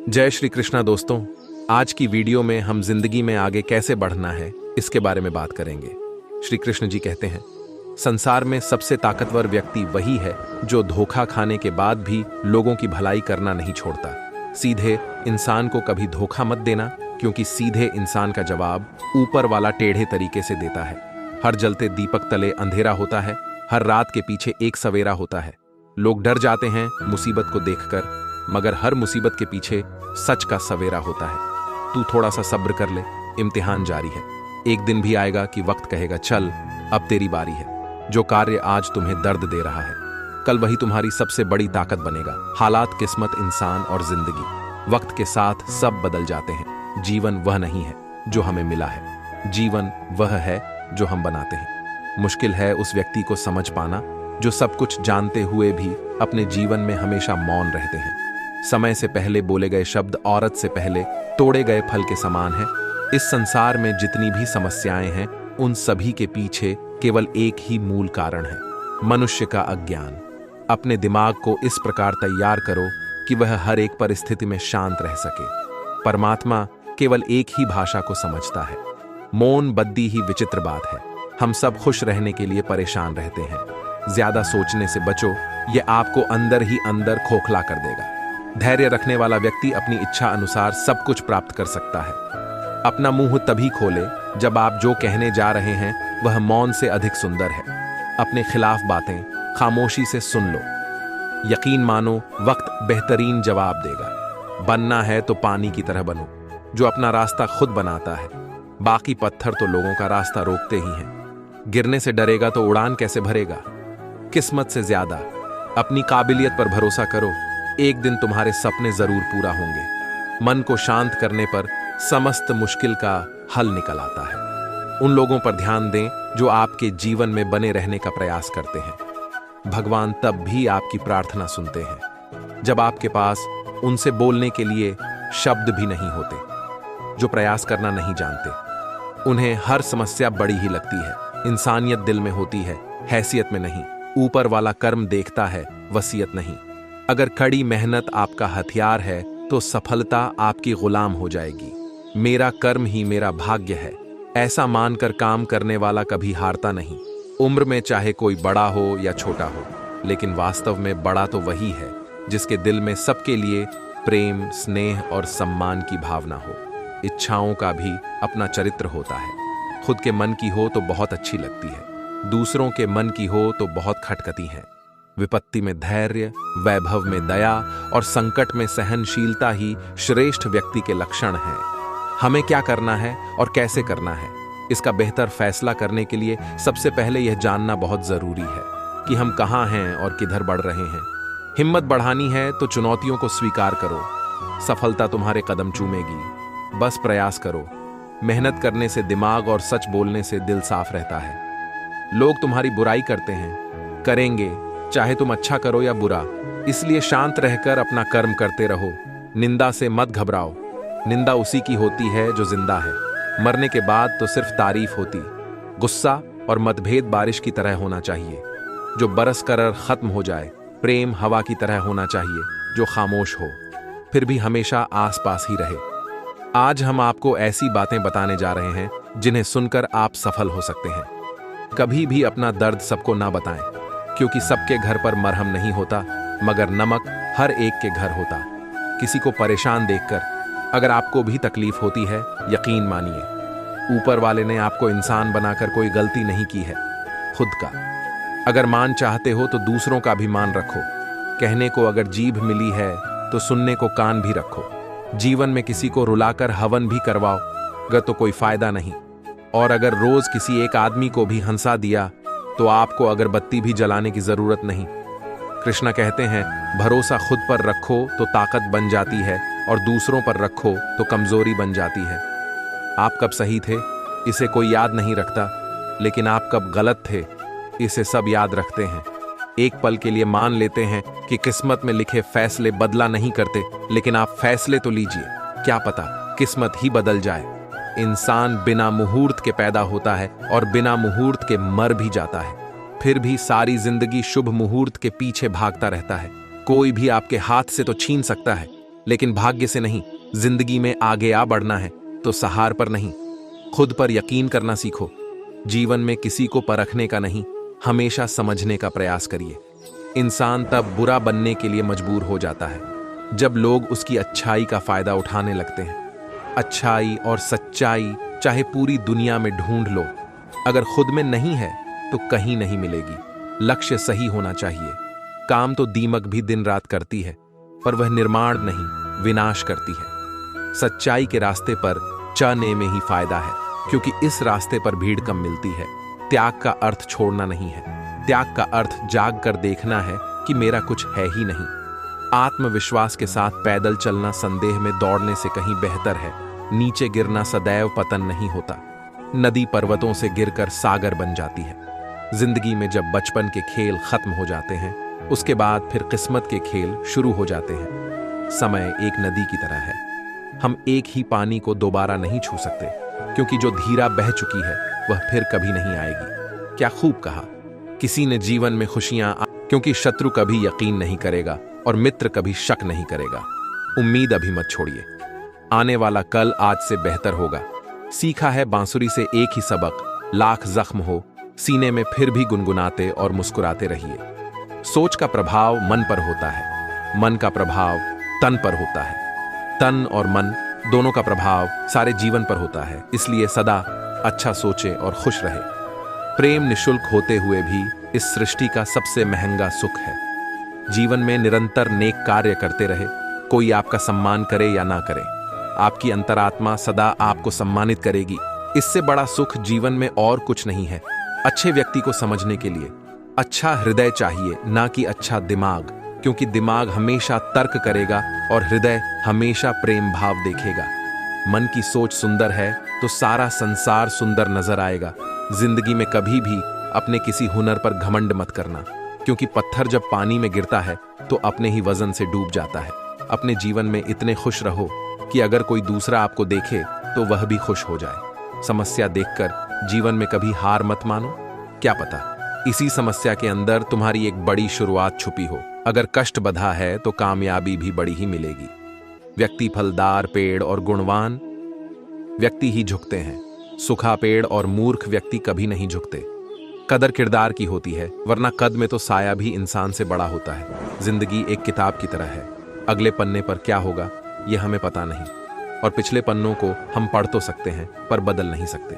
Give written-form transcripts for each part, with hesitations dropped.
जय श्री कृष्णा दोस्तों। आज की वीडियो में हम जिंदगी में आगे कैसे बढ़ना है इसके बारे में बात करेंगे। श्री कृष्ण जी कहते हैं, संसार में सबसे ताकतवर व्यक्ति वही है जो धोखा खाने के बाद भी लोगों की भलाई करना नहीं छोड़ता। सीधे इंसान को कभी धोखा मत देना, क्योंकि सीधे इंसान का जवाब ऊपर वाला टेढ़े तरीके से देता है। हर जलते दीपक तले अंधेरा होता है, हर रात के पीछे एक सवेरा होता है। लोग डर जाते हैं मुसीबत को देखकर, मगर हर मुसीबत के पीछे सच का सवेरा होता है। तू थोड़ा सा सब्र कर ले, इम्तिहान जारी है। एक दिन भी आएगा कि वक्त कहेगा चल अब तेरी बारी है। जो कार्य आज तुम्हें दर्द दे रहा है, कल वही तुम्हारी सबसे बड़ी ताकत बनेगा। हालात, किस्मत, इंसान और जिंदगी वक्त के साथ सब बदल जाते हैं। जीवन वह नहीं है जो हमें मिला है, जीवन वह है जो हम बनाते हैं। मुश्किल है उस व्यक्ति को समझ पाना जो सब कुछ जानते हुए भी अपने जीवन में हमेशा मौन रहते हैं। समय से पहले बोले गए शब्द औरत से पहले तोड़े गए फल के समान है। इस संसार में जितनी भी समस्याएं हैं, उन सभी के पीछे केवल एक ही मूल कारण है, मनुष्य का अज्ञान। अपने दिमाग को इस प्रकार तैयार करो कि वह हर एक परिस्थिति में शांत रह सके। परमात्मा केवल एक ही भाषा को समझता है। मौन बद्दी ही विचित्र बात है। हम सब खुश रहने के लिए परेशान रहते हैं। ज्यादा सोचने से बचो, यह आपको अंदर ही अंदर खोखला कर देगा। धैर्य रखने वाला व्यक्ति अपनी इच्छा अनुसार सब कुछ प्राप्त कर सकता है। अपना मुंह तभी खोले जब आप जो कहने जा रहे हैं वह मौन से अधिक सुंदर है। अपने खिलाफ बातें खामोशी से सुन लो। यकीन मानो, वक्त बेहतरीन जवाब देगा। बनना है तो पानी की तरह बनो, जो अपना रास्ता खुद बनाता है। बाकी पत्थर तो लोगों का रास्ता रोकते ही हैं। गिरने से डरेगा तो उड़ान कैसे भरेगा। किस्मत से ज्यादा अपनी काबिलियत पर भरोसा करो। एक दिन तुम्हारे सपने जरूर पूरा होंगे। मन को शांत करने पर समस्त मुश्किल का हल निकल आता है। उन लोगों पर ध्यान दें जो आपके जीवन में बने रहने का प्रयास करते हैं। भगवान तब भी आपकी प्रार्थना सुनते हैं जब आपके पास उनसे बोलने के लिए शब्द भी नहीं होते। जो प्रयास करना नहीं जानते, उन्हें हर समस्या बड़ी ही लगती है। इंसानियत दिल में होती है, हैसियत में नहीं। ऊपर वाला कर्म देखता है, वसीयत नहीं। अगर कड़ी मेहनत आपका हथियार है तो सफलता आपकी गुलाम हो जाएगी। मेरा कर्म ही मेरा भाग्य है, ऐसा मानकर काम करने वाला कभी हारता नहीं। उम्र में चाहे कोई बड़ा हो या छोटा हो, लेकिन वास्तव में बड़ा तो वही है जिसके दिल में सबके लिए प्रेम, स्नेह और सम्मान की भावना हो। इच्छाओं का भी अपना चरित्र होता है। खुद के मन की हो तो बहुत अच्छी लगती है, दूसरों के मन की हो तो बहुत खटकती है। विपत्ति में धैर्य, वैभव में दया और संकट में सहनशीलता ही श्रेष्ठ व्यक्ति के लक्षण हैं। हमें क्या करना है और कैसे करना है, इसका बेहतर फैसला करने के लिए सबसे पहले यह जानना बहुत जरूरी है कि हम कहाँ हैं और किधर बढ़ रहे हैं। हिम्मत बढ़ानी है तो चुनौतियों को स्वीकार करो। सफलता तुम्हारे कदम चूमेगी, बस प्रयास करो। मेहनत करने से दिमाग और सच बोलने से दिल साफ रहता है। लोग तुम्हारी बुराई करते हैं, करेंगे, चाहे तुम अच्छा करो या बुरा। इसलिए शांत रहकर अपना कर्म करते रहो। निंदा से मत घबराओ। निंदा उसी की होती है जो जिंदा है। मरने के बाद तो सिर्फ तारीफ होती। गुस्सा और मतभेद बारिश की तरह होना चाहिए जो बरस कर खत्म हो जाए। प्रेम हवा की तरह होना चाहिए जो खामोश हो, फिर भी हमेशा आसपास ही रहे। आज हम आपको ऐसी बातें बताने जा रहे हैं जिन्हें सुनकर आप सफल हो सकते हैं। कभी भी अपना दर्द सबको ना बताएं, क्योंकि सबके घर पर मरहम नहीं होता, मगर नमक हर एक के घर होता। किसी को परेशान देखकर अगर आपको भी तकलीफ होती है, यकीन मानिए ऊपर वाले ने आपको इंसान बनाकर कोई गलती नहीं की है, खुद का। अगर मान चाहते हो तो दूसरों का भी मान रखो। कहने को अगर जीभ मिली है तो सुनने को कान भी रखो। जीवन में किसी को रुलाकर हवन भी करवाओ, अगर तो कोई फायदा नहीं। और अगर रोज किसी एक आदमी को भी हंसा दिया तो आपको अगरबत्ती भी जलाने की जरूरत नहीं। कृष्णा कहते हैं, भरोसा खुद पर रखो तो ताकत बन जाती है, और दूसरों पर रखो तो कमजोरी बन जाती है। आप कब सही थे इसे कोई याद नहीं रखता, लेकिन आप कब गलत थे इसे सब याद रखते हैं। एक पल के लिए मान लेते हैं कि किस्मत में लिखे फैसले बदला नहीं करते, लेकिन आप फैसले तो लीजिए, क्या पता किस्मत ही बदल जाए। इंसान बिना मुहूर्त के पैदा होता है और बिना मुहूर्त के मर भी जाता है, फिर भी सारी जिंदगी शुभ मुहूर्त के पीछे भागता रहता है। कोई भी आपके हाथ से तो छीन सकता है, लेकिन भाग्य से नहीं, जिंदगी में आगे आ बढ़ना है तो सहार पर नहीं, खुद पर यकीन करना सीखो। जीवन में किसी को परखने का नहीं, हमेशा समझने का प्रयास करिए। इंसान तब बुरा बनने के लिए मजबूर हो जाता है जब लोग उसकी अच्छाई का फायदा उठाने लगते हैं। अच्छाई और सच्चाई चाहे पूरी दुनिया में ढूंढ लो, अगर खुद में नहीं है तो कहीं नहीं मिलेगी। लक्ष्य सही होना चाहिए। काम तो दीमक भी दिन रात करती है, पर वह निर्माण नहीं, विनाश करती है। सच्चाई के रास्ते पर चलने में ही फायदा है, क्योंकि इस रास्ते पर भीड़ कम मिलती है। त्याग का अर्थ छोड़ना नहीं है, त्याग का अर्थ जाग कर देखना है कि मेरा कुछ है ही नहीं। आत्मविश्वास के साथ पैदल चलना संदेह में दौड़ने से कहीं बेहतर है। नीचे गिरना सदैव पतन नहीं होता। नदी पर्वतों से गिरकर सागर बन जाती है। जिंदगी में जब बचपन के खेल खत्म हो जाते हैं, उसके बाद फिर किस्मत के खेल शुरू हो जाते हैं। समय एक नदी की तरह है, हम एक ही पानी को दोबारा नहीं छू सकते, क्योंकि जो धीरा बह चुकी है वह फिर कभी नहीं आएगी। क्या खूब कहा। किसी ने जीवन में खुशियां क्योंकि शत्रु कभी यकीन नहीं करेगा और मित्र कभी शक नहीं करेगा। उम्मीद अभी मत छोड़िए, आने वाला कल आज से बेहतर होगा। सीखा है बांसुरी से एक ही सबक, लाख जख्म हो सीने में फिर भी गुनगुनाते और मुस्कुराते रहिए। सोच का प्रभाव मन पर होता है, मन का प्रभाव तन पर होता है, तन और मन दोनों का प्रभाव सारे जीवन पर होता है। इसलिए सदा अच्छा सोचे और खुश रहे। प्रेम निशुल्क होते हुए भी इस सृष्टि का सबसे महंगा सुख है। जीवन में निरंतर नेक कार्य करते रहे, कोई आपका सम्मान करे या ना करे, आपकी अंतरात्मा सदा आपको सम्मानित करेगी। इससे बड़ा सुख जीवन में और कुछ नहीं है। अच्छे व्यक्ति को समझने के लिए अच्छा हृदय चाहिए, ना कि अच्छा दिमाग, क्योंकि दिमाग हमेशा तर्क करेगा और हृदय हमेशा प्रेम भाव देखेगा। मन की सोच सुंदर है तो सारा संसार सुंदर नजर आएगा। जिंदगी में कभी भी अपने किसी हुनर पर घमंड मत करना, क्योंकि पत्थर जब पानी में गिरता है तो अपने ही वजन से डूब जाता है। अपने जीवन में इतने खुश रहो कि अगर कोई दूसरा आपको देखे तो वह भी खुश हो जाए। समस्या देखकर जीवन में कभी हार मत मानो, क्या पता इसी समस्या के अंदर तुम्हारी एक बड़ी शुरुआत छुपी हो। अगर कष्ट बधा है तो कामयाबी भी बड़ी ही मिलेगी। व्यक्ति फलदार पेड़ और गुणवान व्यक्ति ही झुकते हैं, सूखा पेड़ और मूर्ख व्यक्ति कभी नहीं झुकते। कदर किरदार की होती है, वरना कद में तो साया भी इंसान से बड़ा होता है। जिंदगी एक किताब की तरह है, अगले पन्ने पर क्या होगा यह हमें पता नहीं, और पिछले पन्नों को हम पढ़ तो सकते हैं पर बदल नहीं सकते।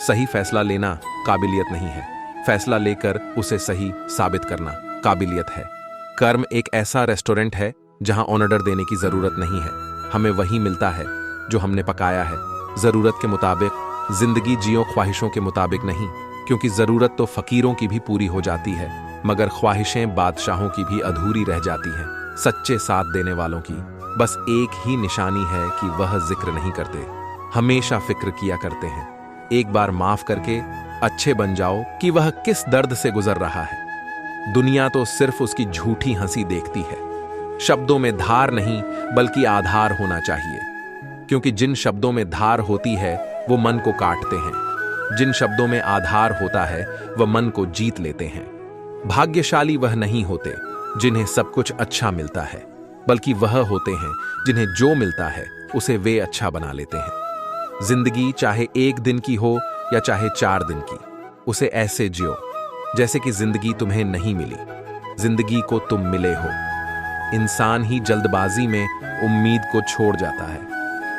सही फैसला लेना काबिलियत नहीं है, फैसला लेकर उसे सही साबित करना काबिलियत है। कर्म एक ऐसा रेस्टोरेंट है जहां ऑर्डर देने की जरूरत नहीं है, हमें वही मिलता है जो हमने पकाया है। जरूरत के मुताबिक जिंदगी जियो, ख्वाहिशों के मुताबिक नहीं, क्योंकि जरूरत तो फकीरों की भी पूरी हो जाती है, मगर ख्वाहिशें बादशाहों की भी अधूरी रह जाती हैं। सच्चे साथ देने वालों की बस एक ही निशानी है कि वह जिक्र नहीं करते, हमेशा फिक्र किया करते हैं। एक बार माफ करके अच्छे बन जाओ कि वह किस दर्द से गुजर रहा है। दुनिया तो सिर्फ उसकी झूठी हंसी देखती है। शब्दों में धार नहीं बल्कि आधार होना चाहिए, क्योंकि जिन शब्दों में धार होती है वो मन को काटते हैं, जिन शब्दों में आधार होता है वह मन को जीत लेते हैं। भाग्यशाली वह नहीं होते जिन्हें सब कुछ अच्छा मिलता है, बल्कि वह होते हैं जिन्हें जो मिलता है उसे वे अच्छा बना लेते हैं। जिंदगी चाहे एक दिन की हो या चाहे 4 दिन की, उसे ऐसे जियो जैसे कि जिंदगी तुम्हें नहीं मिली, जिंदगी को तुम मिले हो। इंसान ही जल्दबाजी में उम्मीद को छोड़ जाता है।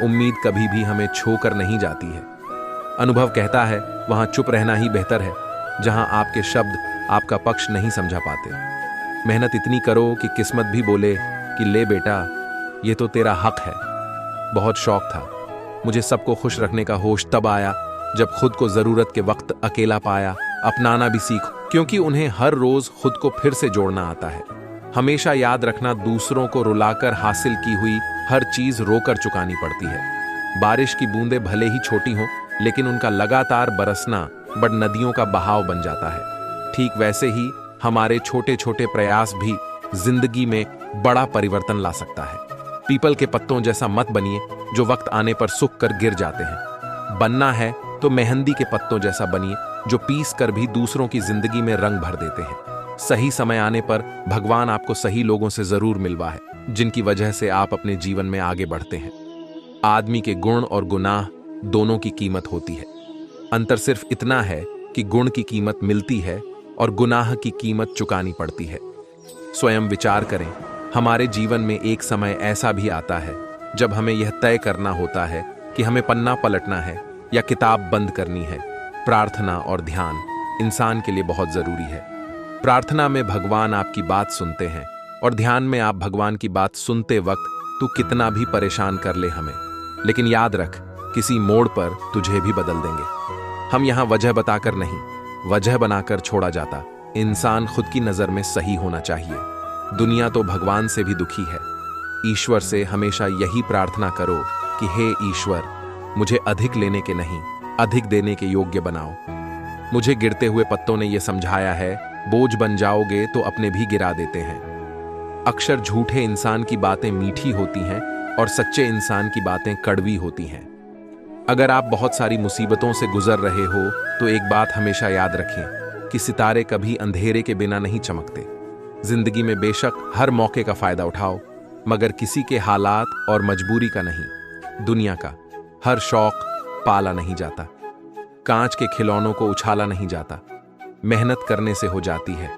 उम्मीद कभी भी हमें छोकर नहीं जाती है। अनुभव कहता है वहां चुप रहना ही बेहतर है, जहां आपके शब्द आपका पक्ष नहीं समझा पाते। मेहनत इतनी करो कि किस्मत भी बोले कि ले बेटा, ये तो तेरा हक है। बहुत शौक था, मुझे सबको खुश रखने का होश तब आया जब खुद को जरूरत के वक्त अकेला पाया। अपनाना भी सीखो, क्योंकि उन्हें हर रोज खुद को फिर से जोड़ना आता है। हमेशा याद रखना, दूसरों को रुलाकर हासिल की हुई हर चीज रोकर चुकानी पड़ती है। बारिश की बूंदें भले ही छोटी हों, लेकिन उनका लगातार बरसना बड़ नदियों का बहाव बन जाता है। ठीक वैसे ही हमारे छोटे छोटे प्रयास भी जिंदगी में बड़ा परिवर्तन ला सकता है। पीपल के पत्तों जैसा मत बनिए जो वक्त आने पर सूख कर गिर जाते हैं। बनना है तो मेहंदी के पत्तों जैसा बनिए जो पीस कर भी दूसरों की जिंदगी में रंग भर देते हैं। सही समय आने पर भगवान आपको सही लोगों से जरूर मिलवा है, जिनकी वजह से आप अपने जीवन में आगे बढ़ते हैं। आदमी के गुण और गुनाह दोनों की कीमत होती है। अंतर सिर्फ इतना है कि गुण की कीमत मिलती है और गुनाह की कीमत चुकानी पड़ती है। स्वयं विचार करें, हमारे जीवन में एक समय ऐसा भी आता है जब हमें यह तय करना होता है कि हमें पन्ना पलटना है या किताब बंद करनी है। प्रार्थना और ध्यान इंसान के लिए बहुत जरूरी है। प्रार्थना में भगवान आपकी बात सुनते हैं और ध्यान में आप भगवान की बात सुनते वक्त तू कितना भी परेशान कर ले हमें, लेकिन याद रख, किसी मोड़ पर तुझे भी बदल देंगे। हम यहां वजह बताकर नहीं, वजह बनाकर छोड़ा जाता। इंसान खुद की नजर में सही होना चाहिए। दुनिया तो भगवान से भी दुखी है। ईश्वर से हमेशा यही प्रार्थना करो कि हे ईश्वर, मुझे अधिक लेने के नहीं, अधिक देने के योग्य बनाओ। मुझे गिरते हुए पत्तों ने यह समझाया है, बोझ बन जाओगे तो अपने भी गिरा देते हैं। अक्सर झूठे इंसान की बातें मीठी होती हैं और सच्चे इंसान की बातें कड़वी होती हैं। अगर आप बहुत सारी मुसीबतों से गुजर रहे हो तो एक बात हमेशा याद रखें कि सितारे कभी अंधेरे के बिना नहीं चमकते। जिंदगी में बेशक हर मौके का फायदा उठाओ, मगर किसी के हालात और मजबूरी का नहीं। दुनिया का हर शौक पाला नहीं जाता, कांच के खिलौनों को उछाला नहीं जाता। मेहनत करने से हो जाती है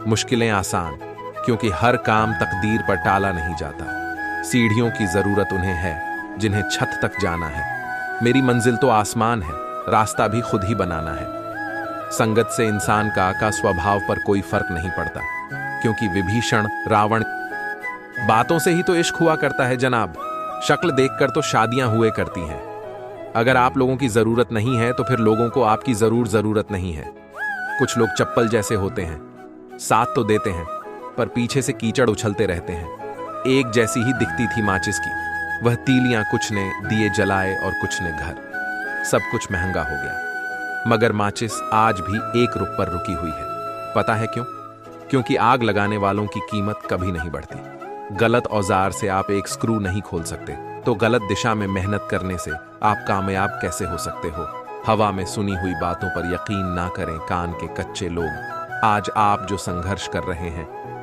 मुश्किलें आसान, क्योंकि हर काम तकदीर पर टाला नहीं जाता। सीढ़ियों की जरूरत उन्हें है जिन्हें छत तक जाना है। मेरी मंजिल तो आसमान है, रास्ता भी खुद ही बनाना है। संगत से इंसान का स्वभाव पर कोई फर्क नहीं पड़ता, क्योंकि विभीषण रावण बातों से ही तो इश्क हुआ करता है जनाब। शक्ल देखकर तो शादियां हुए करती हैं। अगर आप लोगों की जरूरत नहीं है तो फिर लोगों को आपकी जरूरत नहीं है। कुछ लोग चप्पल जैसे होते हैं, साथ तो देते हैं पर पीछे से कीचड़ उछलते रहते हैं। एक जैसी ही दिखती थी माचिस की, वह तीलियां कुछ ने दिए जलाए और कुछ ने घर। सब कुछ महंगा हो गया, मगर माचिस आज भी 1 रुपये पर रुकी हुई है। पता है क्यों? क्योंकि आग लगाने वालों की कीमत कभी नहीं बढ़ती। गलत औजार से आप एक स्क्रू नहीं खोल सकते, तो गलत दिशा में मेहनत करने से आप कामयाब कैसे हो सकते हो? हवा में सुनी हुई बातों पर यकीन ना करें कान के कच्चे लोग। आज आप जो संघर्ष कर रहे हैं